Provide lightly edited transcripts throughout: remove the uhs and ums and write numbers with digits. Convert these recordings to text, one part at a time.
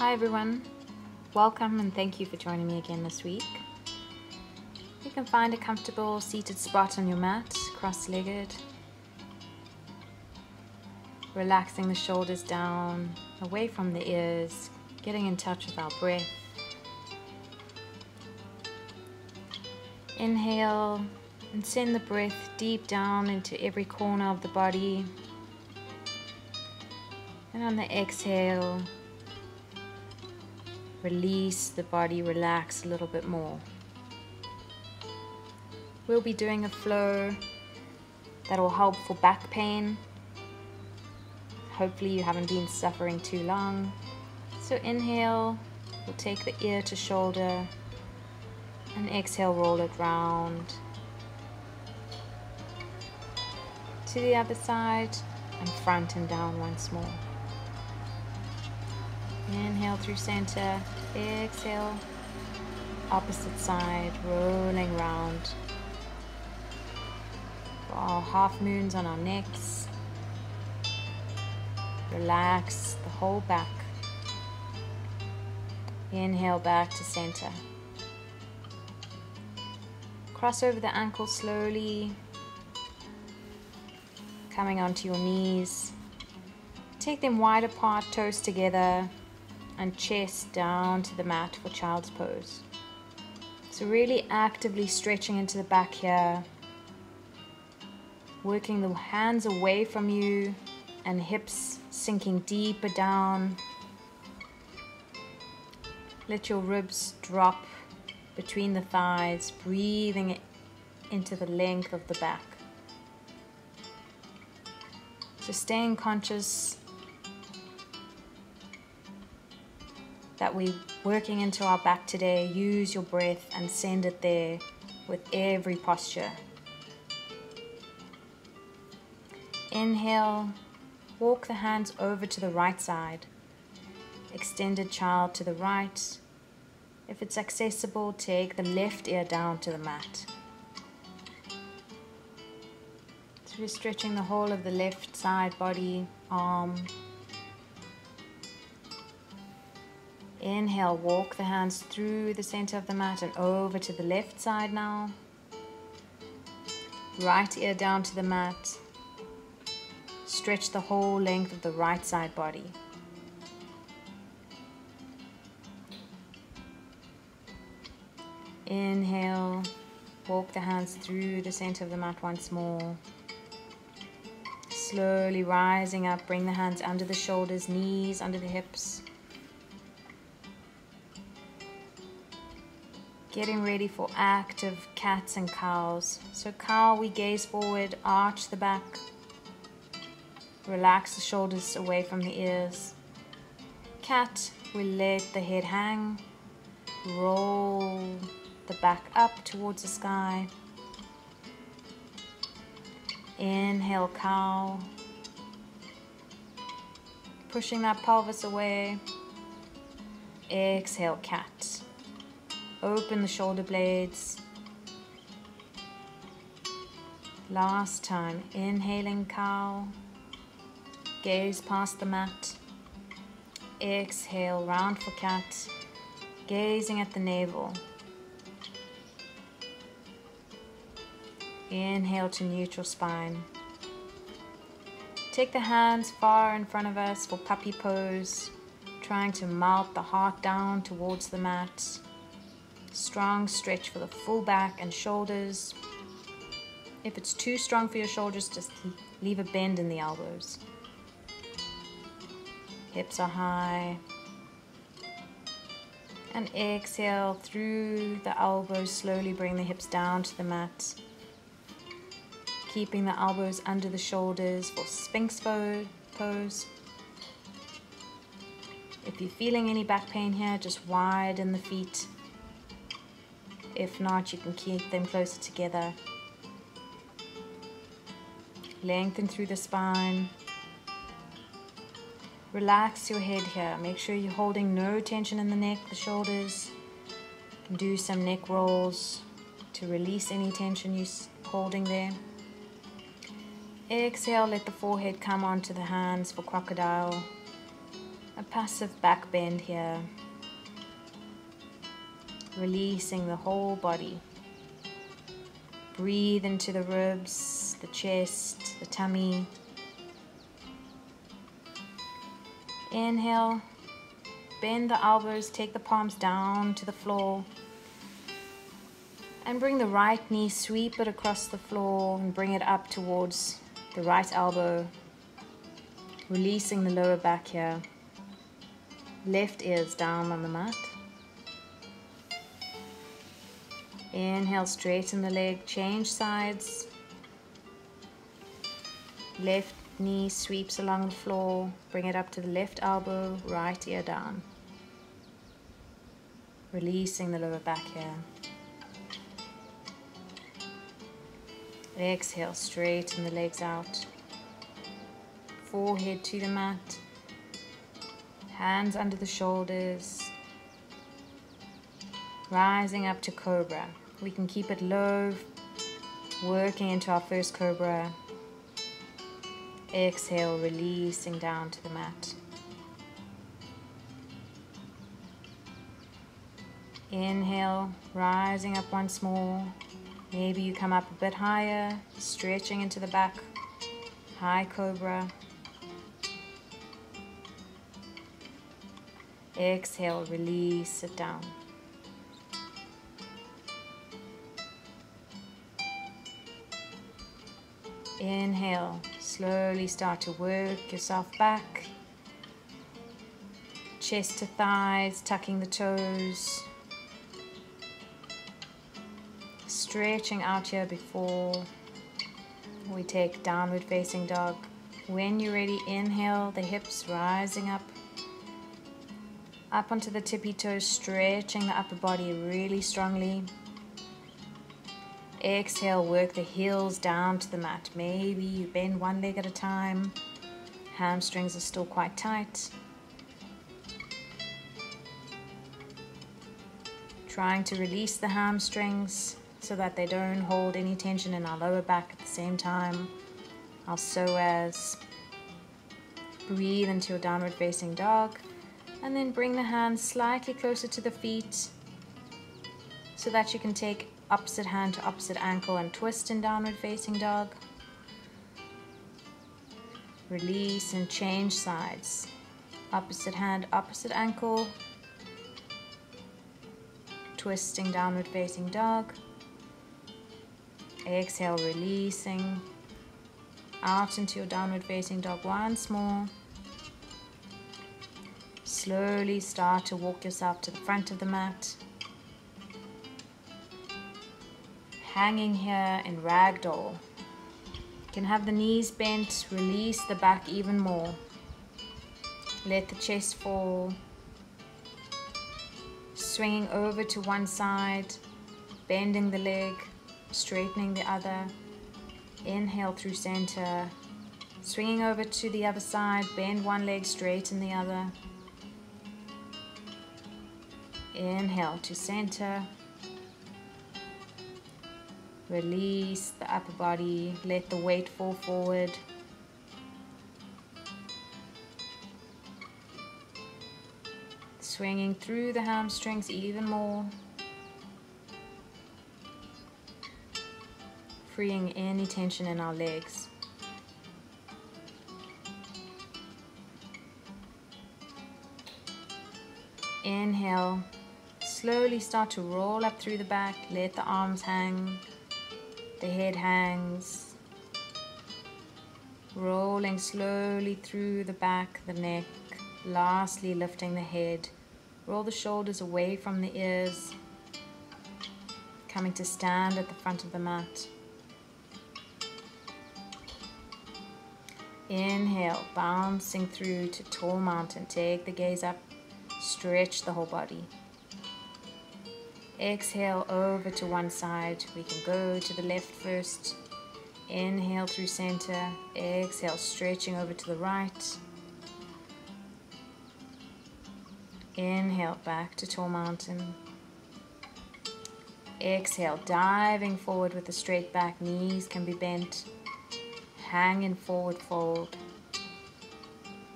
Hi everyone, welcome and thank you for joining me again this week. You can find a comfortable seated spot on your mat, cross-legged, relaxing the shoulders down, away from the ears, getting in touch with our breath. Inhale and send the breath deep down into every corner of the body. And on the exhale, release the body, relax a little bit more. We'll be doing a flow that will help for back pain. Hopefully you haven't been suffering too long. So inhale, we'll take the ear to shoulder, and exhale, roll it round to the other side and front and down once more. Inhale through center, exhale, opposite side, rolling round. For our half moons on our necks, relax the whole back. Inhale back to center. Cross over the ankles slowly, coming onto your knees. Take them wide apart, toes together, and chest down to the mat for child's pose. So really actively stretching into the back here, working the hands away from you and hips sinking deeper down. Let your ribs drop between the thighs, breathing into the length of the back. So staying conscious that we're working into our back today. Use your breath and send it there with every posture. Inhale, walk the hands over to the right side. Extended child to the right. If it's accessible, take the left ear down to the mat. So we're stretching the whole of the left side body, arm. Inhale, walk the hands through the center of the mat and over to the left side now. Right ear down to the mat. Stretch the whole length of the right side body. Inhale, walk the hands through the center of the mat once more. Slowly rising up, bring the hands under the shoulders, knees under the hips. Getting ready for active cats and cows. So cow, we gaze forward, arch the back. Relax the shoulders away from the ears. Cat, we let the head hang. Roll the back up towards the sky. Inhale, cow. Pushing that pelvis away. Exhale, cat. Open the shoulder blades. Last time, inhaling cow. Gaze past the mat. Exhale, round for cat. Gazing at the navel. Inhale to neutral spine. Take the hands far in front of us for puppy pose. Trying to melt the heart down towards the mat. Strong stretch for the full back and shoulders. If it's too strong for your shoulders, just leave a bend in the elbows. Hips are high. And exhale through the elbows. Slowly bring the hips down to the mat. Keeping the elbows under the shoulders for Sphinx pose. If you're feeling any back pain here, just widen the feet. If not, you can keep them closer together. Lengthen through the spine. Relax your head here. Make sure you're holding no tension in the neck, the shoulders. You can do some neck rolls to release any tension you're holding there. Exhale, let the forehead come onto the hands for crocodile. a passive back bend here, releasing the whole body. Breathe into the ribs, the chest, the tummy. Inhale, bend the elbows, take the palms down to the floor, and bring the right knee, sweep it across the floor and bring it up towards the right elbow, releasing the lower back here. Left ear is down on the mat. Inhale, straighten the leg, change sides. Left knee sweeps along the floor, bring it up to the left elbow, right ear down. Releasing the lower back here. Exhale, straighten the legs out. Forehead to the mat. Hands under the shoulders. Rising up to cobra. We can keep it low, working into our first cobra. Exhale, releasing down to the mat. Inhale, rising up once more. Maybe you come up a bit higher, stretching into the back. High cobra. Exhale, release it down. Inhale, slowly start to work yourself back. Chest to thighs, tucking the toes. Stretching out here before we take downward facing dog. When you're ready, inhale, the hips rising up onto the tippy toes, stretching the upper body really strongly. Exhale, work the heels down to the mat. Maybe you bend one leg at a time. Hamstrings are still quite tight. Trying to release the hamstrings so that they don't hold any tension in our lower back at the same time. Our psoas. Breathe into your downward facing dog. And then bring the hands slightly closer to the feet so that you can take opposite hand to opposite ankle and twist in downward facing dog. Release and change sides. Opposite hand, opposite ankle. Twisting downward facing dog. Exhale, releasing out into your downward facing dog once more. Slowly start to walk yourself to the front of the mat. Hanging here in ragdoll. You can have the knees bent, release the back even more. Let the chest fall. Swinging over to one side, bending the leg, straightening the other. Inhale through center. Swinging over to the other side, bend one leg, straighten the other. Inhale to center. Release the upper body, let the weight fall forward. Swinging through the hamstrings even more. Freeing any tension in our legs. Inhale, slowly start to roll up through the back, let the arms hang. The head hangs, rolling slowly through the back, the neck, lastly lifting the head. Roll the shoulders away from the ears, coming to stand at the front of the mat. Inhale, bouncing through to tall mountain. Take the gaze up, stretch the whole body. Exhale over to one side. We can go to the left first. Inhale through center. Exhale, stretching over to the right. Inhale back to tall mountain. Exhale, diving forward with a straight back. Knees can be bent. Hang in forward fold.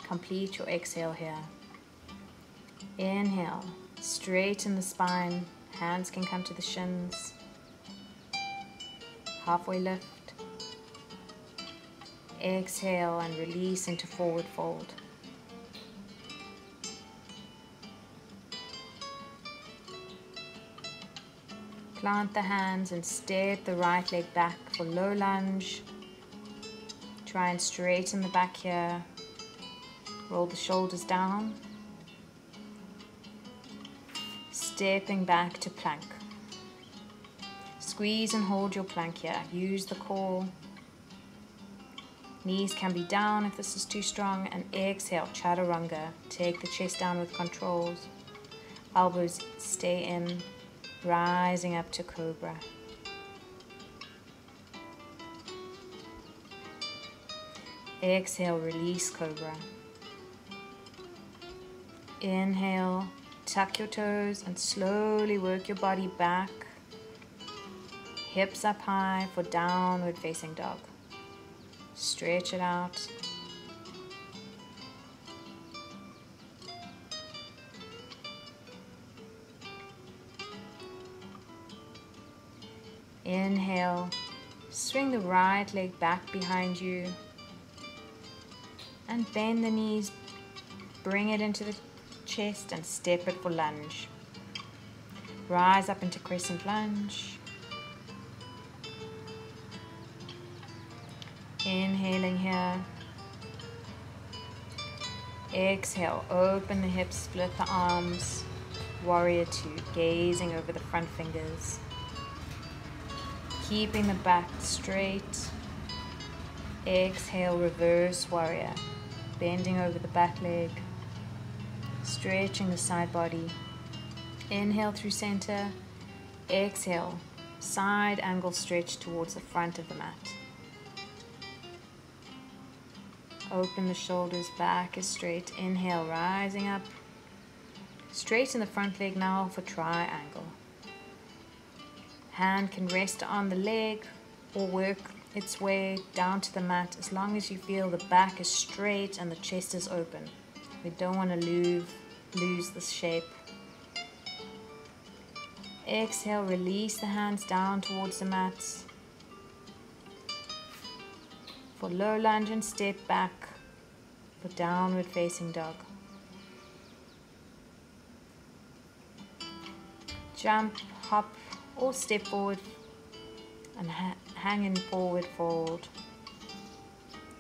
Complete your exhale here. Inhale, straighten the spine, hands can come to the shins. Halfway lift. Exhale and release into forward fold. Plant the hands and step the right leg back for low lunge. Try and straighten the back here. Roll the shoulders down. Stepping back to plank. Squeeze and hold your plank here. Use the core. Knees can be down if this is too strong. And exhale, chaturanga. Take the chest down with controls. Elbows stay in. Rising up to cobra. Exhale, release cobra. Inhale, tuck your toes and slowly work your body back. Hips up high for downward facing dog. Stretch it out. Inhale, swing the right leg back behind you and bend the knees, bring it into the chest and step it for lunge. Rise up into crescent lunge. Inhaling here. Exhale, open the hips, split the arms. Warrior two, gazing over the front fingers. Keeping the back straight. Exhale, reverse warrior. Bending over the back leg. Stretching the side body. Inhale through center. Exhale, side angle stretch towards the front of the mat. Open the shoulders, back is straight. Inhale, rising up. Straighten the front leg now for triangle. Hand can rest on the leg or work its way down to the mat as long as you feel the back is straight and the chest is open. We don't want to lose this shape. Exhale, release the hands down towards the mat. For low lunge and step back for downward facing dog. Jump, hop, or step forward and hang in forward fold.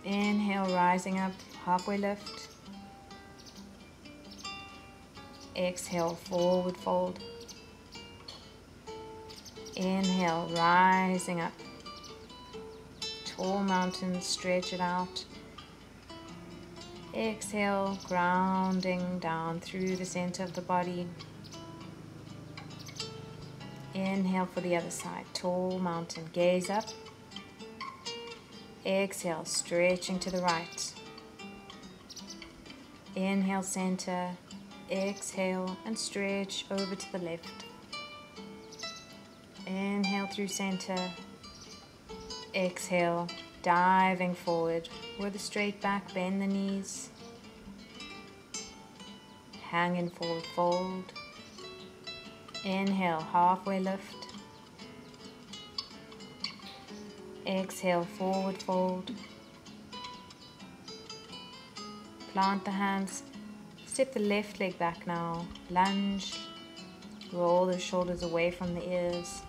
Inhale, rising up, halfway lift. Exhale, forward fold. Inhale, rising up. Tall mountain, stretch it out. Exhale, grounding down through the center of the body. Inhale for the other side, tall mountain, gaze up. Exhale, stretching to the right. Inhale, center. Exhale and stretch over to the left. Inhale through center. Exhale, diving forward with a straight back, bend the knees. Hang in forward fold. Inhale, halfway lift. Exhale, forward fold. Plant the hands. Step the left leg back now. Lunge. Roll the shoulders away from the ears.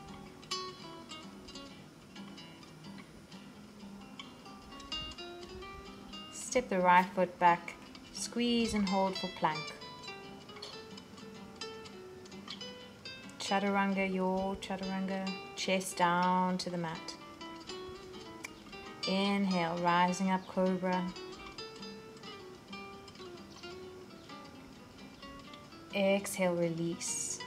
Step the right foot back. Squeeze and hold for plank. Chaturanga, your chaturanga. Chest down to the mat. Inhale, rising up, cobra. Exhale, release.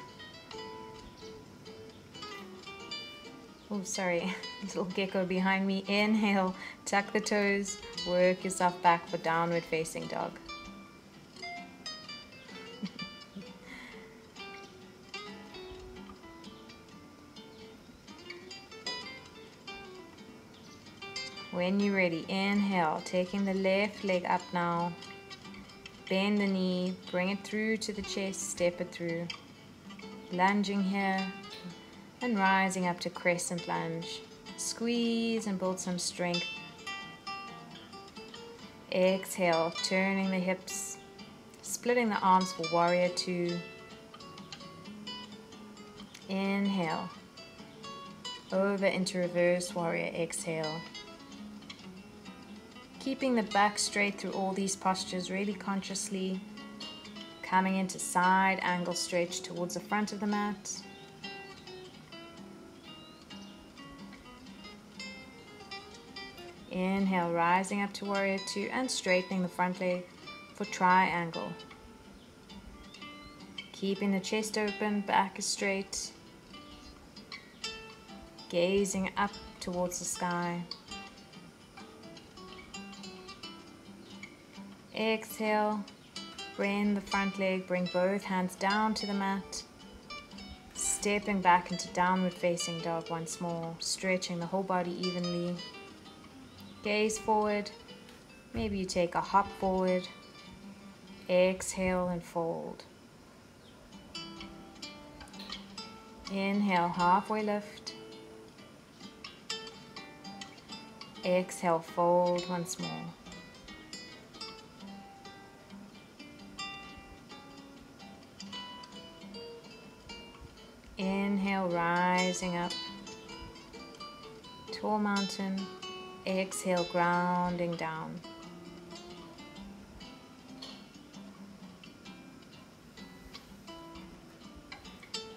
Oh, sorry, little gecko behind me. Inhale, tuck the toes, work yourself back for downward facing dog. When you're ready, inhale, taking the left leg up now. Bend the knee, bring it through to the chest, step it through. Lunging here and rising up to crescent lunge. Squeeze and build some strength. Exhale, turning the hips, splitting the arms for warrior two. Inhale, over into reverse warrior, exhale. Keeping the back straight through all these postures, really consciously. Coming into side angle stretch towards the front of the mat. Inhale, rising up to warrior two and straightening the front leg for triangle. Keeping the chest open, back is straight. Gazing up towards the sky. Exhale, bend the front leg, bring both hands down to the mat. Stepping back into downward facing dog once more, stretching the whole body evenly. Gaze forward, maybe you take a hop forward. Exhale and fold. Inhale, halfway lift. Exhale, fold once more. Inhale, rising up. Tall mountain. Exhale, grounding down.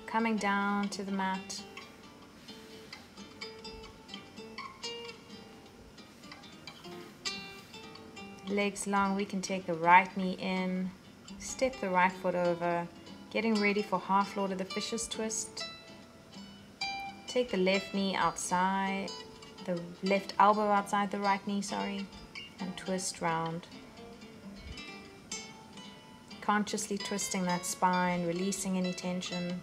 Coming down to the mat. Legs long, we can take the right knee in, step the right foot over, getting ready for half Lord of the Fishes twist. Take the left knee outside, the left elbow outside the right knee, and twist round. Consciously twisting that spine, releasing any tension.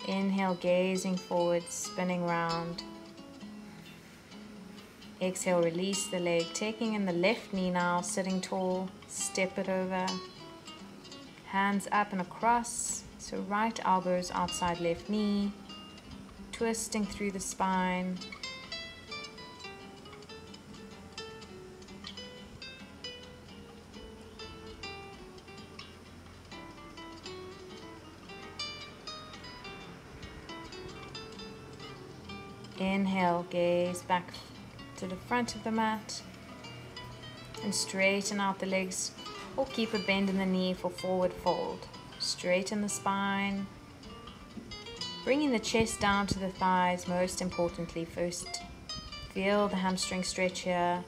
Inhale, gazing forward, spinning round. Exhale, release the leg, taking in the left knee now, sitting tall, step it over. Hands up and across, so right elbows outside left knee, twisting through the spine. Inhale, gaze back to the front of the mat and straighten out the legs or keep a bend in the knee for forward fold. Straighten the spine, bringing the chest down to the thighs. Most importantly, first feel the hamstring stretch here,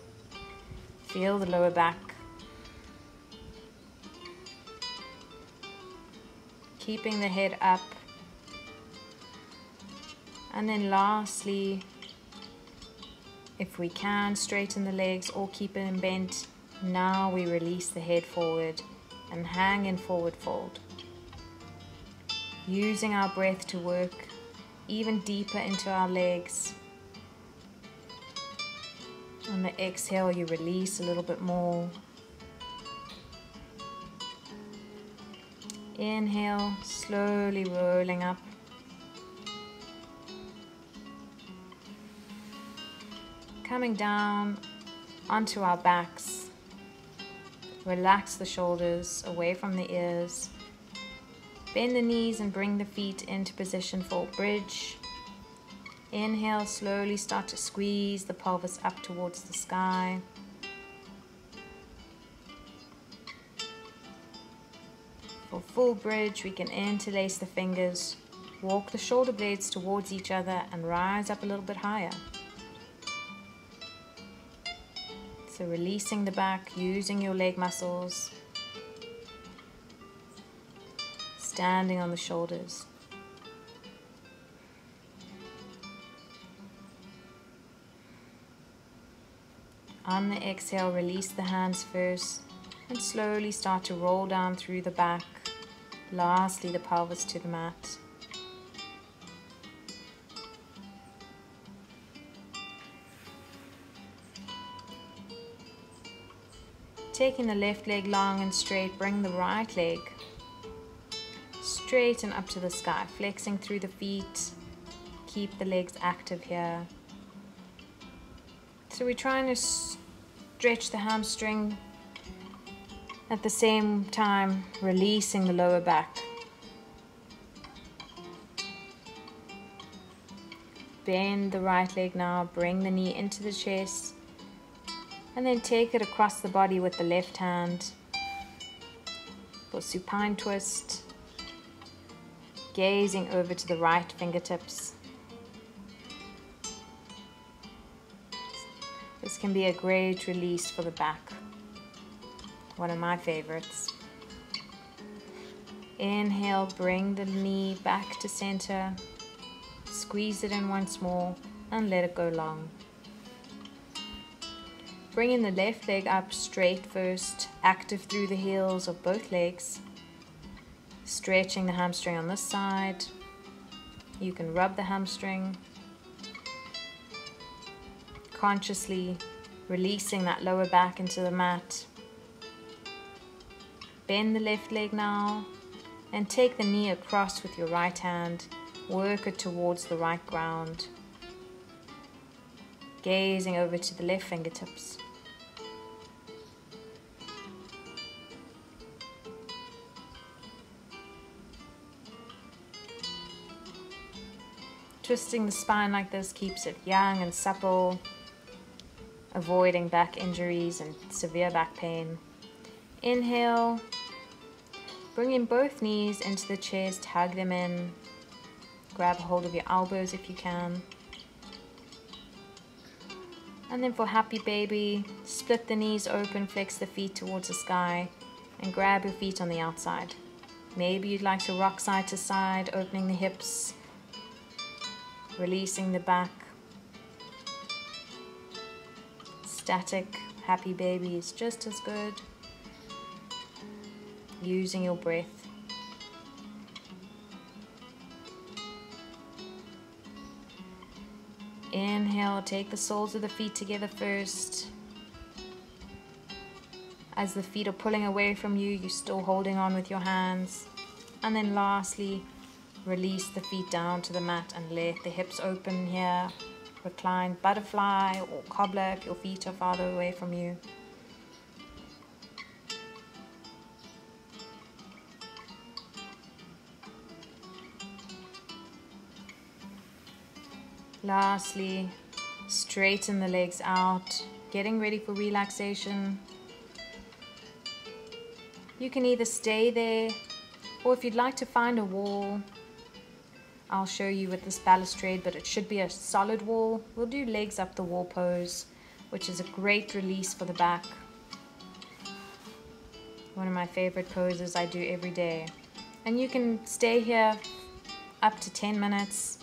feel the lower back. Keeping the head up. And then lastly, if we can, straighten the legs or keep it in bent. Now we release the head forward and hang in forward fold. Using our breath to work even deeper into our legs. On the exhale, you release a little bit more. Inhale, slowly rolling up. Coming down onto our backs. Relax the shoulders away from the ears. Bend the knees and bring the feet into position for bridge. Inhale, slowly start to squeeze the pelvis up towards the sky. For full bridge, we can interlace the fingers, walk the shoulder blades towards each other and rise up a little bit higher. So releasing the back, using your leg muscles, standing on the shoulders. On the exhale, release the hands first and slowly start to roll down through the back. Lastly, the pelvis to the mat. Taking the left leg long and straight, bring the right leg straight and up to the sky, flexing through the feet. Keep the legs active here. So we're trying to stretch the hamstring at the same time releasing the lower back. Bend the right leg now, bring the knee into the chest, and then take it across the body with the left hand for supine twist, gazing over to the right fingertips. This can be a great release for the back, one of my favorites. Inhale, bring the knee back to center, squeeze it in once more and let it go long. Bringing the left leg up straight first, active through the heels of both legs, stretching the hamstring on this side. You can rub the hamstring, consciously releasing that lower back into the mat. Bend the left leg now and take the knee across with your right hand. Work it towards the right ground, gazing over to the left fingertips. Twisting the spine like this keeps it young and supple, avoiding back injuries and severe back pain. Inhale, bring in both knees into the chest, hug them in. Grab a hold of your elbows if you can. And then for happy baby, split the knees open, flex the feet towards the sky, and grab your feet on the outside. Maybe you'd like to rock side to side, opening the hips, releasing the back. Static happy baby is just as good. Using your breath. Inhale, take the soles of the feet together first. As the feet are pulling away from you, you're still holding on with your hands. And then lastly, release the feet down to the mat and let the hips open here. Recline butterfly or cobbler if your feet are farther away from you. Lastly, straighten the legs out, getting ready for relaxation. You can either stay there, or if you'd like to find a wall, I'll show you with this balustrade, but it should be a solid wall. We'll do legs up the wall pose, which is a great release for the back. One of my favorite poses I do every day. And you can stay here up to 10 minutes.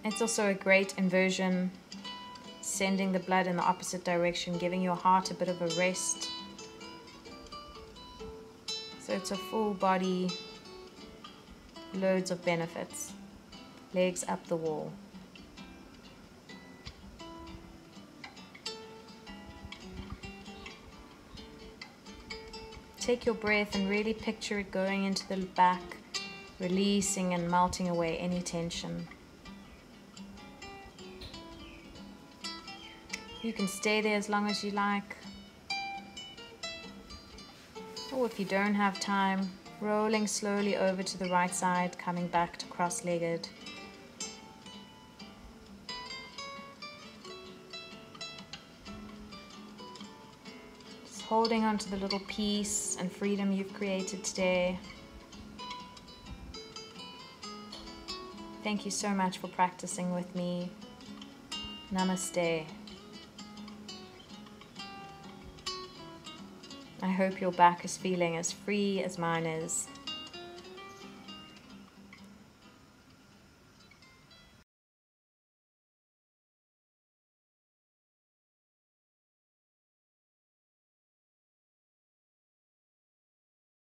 It's also a great inversion, sending the blood in the opposite direction, giving your heart a bit of a rest. So it's a full body, loads of benefits. Legs up the wall. Take your breath and really picture it going into the back, releasing and melting away any tension. You can stay there as long as you like. Or if you don't have time, rolling slowly over to the right side, coming back to cross-legged. Just holding on to the little peace and freedom you've created today. Thank you so much for practicing with me. Namaste. I hope your back is feeling as free as mine is.